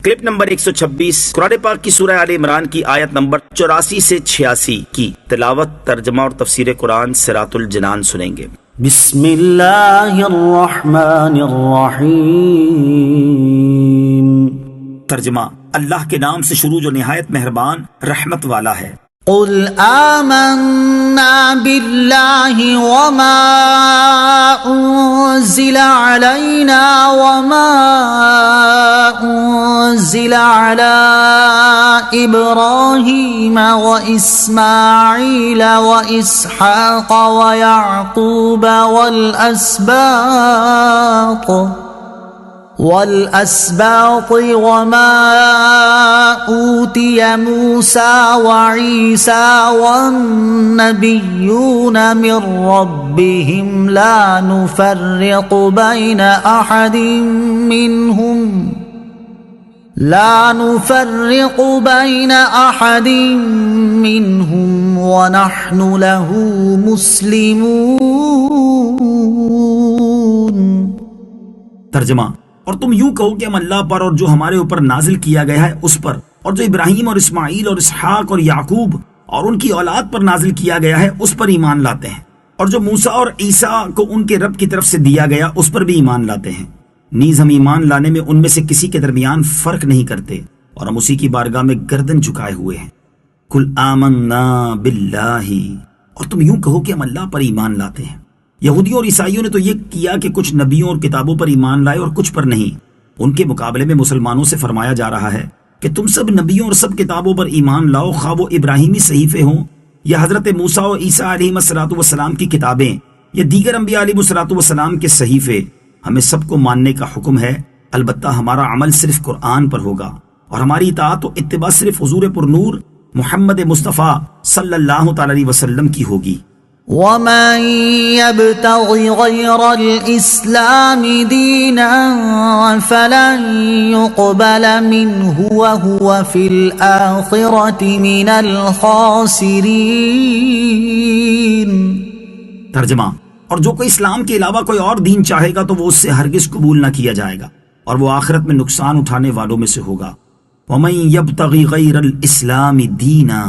Clip number 126 قرآن پاک کی سورہ آل عمران کی آیت نمبر 84 سے 86 کی تلاوت، ترجمہ اور تفسیر قرآن صراط الجنان سنیں گے۔ بسم اللہ الرحمن الرحیم۔ ترجمہ: اللہ کے نام سے شروع جو نہایت مہربان رحمت والا ہے۔ قل آمنا باللہ وما انزل علینا وما انزل علی ابراہیم واسماعیل واسحاق ویعقوب والأسباط وما أوتي موسى وعيسى والنبيون من ربهم لا نفرق بين أحد منهم ونحن له مسلمون۔ ترجمہ: اور تم یوں کہو کہ ہم اللہ پر اور جو ہمارے اوپر نازل کیا گیا ہے اس پر، اور جو ابراہیم اور اسماعیل اور اسحاق اور یعقوب اور ان کی اولاد پر نازل کیا گیا ہے اس پر ایمان لاتے ہیں، اور جو موسیٰ اور عیسیٰ کو ان کے رب کی طرف سے دیا گیا اس پر بھی ایمان لاتے ہیں۔ نیز ہم ایمان لانے میں ان میں سے کسی کے درمیان فرق نہیں کرتے، اور ہم اسی کی بارگاہ میں گردن جھکائے ہوئے ہیں۔ قل آمنا باللہ، اور تم یوں کہو کہ ہم اللہ پر ایمان لاتے ہیں۔ یہودیوں اور عیسائیوں نے تو یہ کیا کہ کچھ نبیوں اور کتابوں پر ایمان لائے اور کچھ پر نہیں۔ ان کے مقابلے میں مسلمانوں سے فرمایا جا رہا ہے کہ تم سب نبیوں اور سب کتابوں پر ایمان لاؤ، خواہ وہ ابراہیمی صحیفے ہوں یا حضرت موسیٰ و عیسیٰ علیہ السلام کی کتابیں یا دیگر انبیاء علیہ السلام کے صحیفے۔ ہمیں سب کو ماننے کا حکم ہے، البتہ ہمارا عمل صرف قرآن پر ہوگا، اور ہماری اطاعت و اتباع صرف حضور پر نور محمد مصطفیٰ صلی اللہ تعالی علیہ وسلم کی ہوگی۔ وَمَن يَبْتَغِ غَيْرَ الْإِسْلَامِ دِينًا فَلَن يُقْبَلَ مِنْهُ وَهُوَ فِي الْآخِرَةِ مِنَ الْخَاسِرِينَ۔ ترجمہ: اور جو کوئی اسلام کے علاوہ کوئی اور دین چاہے گا تو وہ اس سے ہرگز قبول نہ کیا جائے گا، اور وہ آخرت میں نقصان اٹھانے والوں میں سے ہوگا۔ وَمَن يَبْتَغِ غَيْرَ الْإِسْلَامِ دِينًا،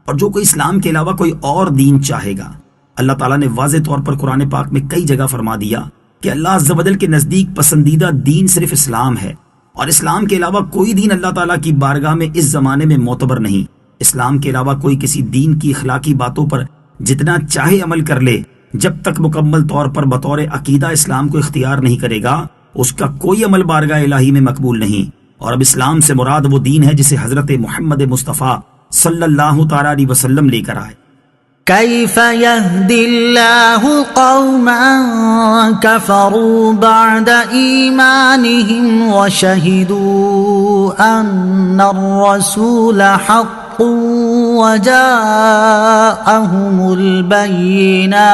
اور جو کوئی اسلام کے علاوہ کوئی اور دین چاہے گا۔ اللہ تعالیٰ نے واضح طور پر قرآن پاک میں کئی جگہ فرما دیا کہ اللہ عز و جل کے نزدیک پسندیدہ دین صرف اسلام ہے، اور اسلام کے علاوہ کوئی دین اللہ تعالیٰ کی بارگاہ میں اس زمانے میں معتبر نہیں۔ اسلام کے علاوہ کوئی کسی دین کی اخلاقی باتوں پر جتنا چاہے عمل کر لے، جب تک مکمل طور پر بطور عقیدہ اسلام کو اختیار نہیں کرے گا اس کا کوئی عمل بارگاہ الہی میں مقبول نہیں۔ اور اب اسلام سے مراد وہ دین ہے جسے حضرت محمد مصطفیٰ صلی اللہ تعالی علیہ وسلم لے کر آئے۔ کیف یہدی اللہ قوما کفروا بعد ایمانہم وشہدوا ان الرسول حق وجاءہم البینات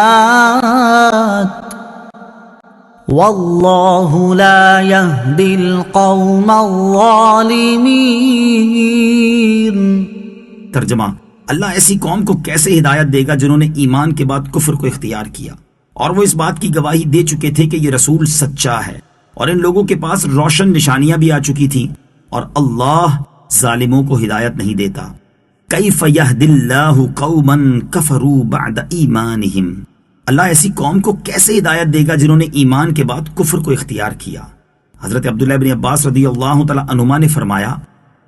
واللہ لا یہدی القوم الظالمین۔ ترجمہ: اللہ ایسی قوم کو کیسے ہدایت دے گا جنہوں نے ایمان کے بعد کفر کو اختیار کیا، اور وہ اس بات کی گواہی دے چکے تھے کہ یہ رسول سچا ہے، اور ان لوگوں کے پاس روشن نشانیاں بھی آ چکی تھیں، اور اللہ ظالموں کو ہدایت نہیں دیتا۔ کیف یہدی اللہ قوما کفروا بعد ایمانہم، اللہ ایسی قوم کو کیسے ہدایت دے گا جنہوں نے ایمان کے بعد کفر کو اختیار کیا۔ حضرت عبداللہ بن عباس رضی اللہ تعالی عنہما نے فرمایا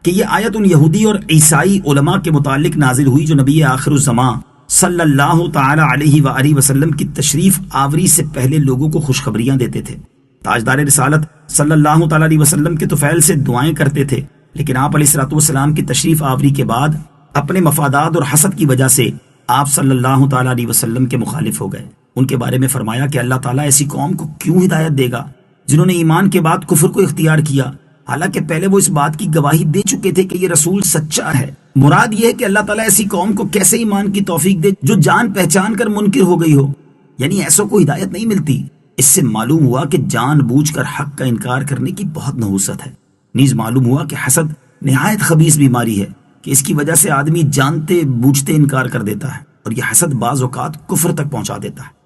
کہ یہ آیت ان یہودی اور عیسائی علماء کے متعلق نازل ہوئی جو نبی آخر الزماں صلی اللہ تعالی علیہ وآلہ وسلم کی تشریف آوری سے پہلے لوگوں کو خوشخبریاں دیتے تھے۔ تاجدار رسالت صلی اللہ تعالی علیہ وسلم کے طفیل سے دعائیں کرتے تھے، لیکن آپ علیہ السلام کی تشریف آوری کے بعد اپنے مفادات اور حسد کی وجہ سے آپ صلی اللہ تعالی علیہ وسلم کے مخالف ہو گئے۔ ان کے بارے میں فرمایا کہ اللہ تعالیٰ ایسی قوم کو کیوں ہدایت دے گا جنہوں نے ایمان کے بعد کفر کو اختیار کیا، حالانکہ پہلے وہ اس بات کی گواہی دے چکے تھے کہ یہ رسول سچا ہے۔ مراد یہ ہے کہ اللہ تعالیٰ ایسی قوم کو کیسے ایمان کی توفیق دے جو جان پہچان کر منکر ہو گئی ہو، یعنی ایسوں کو ہدایت نہیں ملتی۔ اس سے معلوم ہوا کہ جان بوجھ کر حق کا انکار کرنے کی بہت نحوست ہے۔ نیز معلوم ہوا کہ حسد نہایت خبیث بیماری ہے کہ اس کی وجہ سے آدمی جانتے بوجھتے انکار کر دیتا ہے، اور یہ حسد بعض اوقات کفر تک پہنچا دیتا ہے۔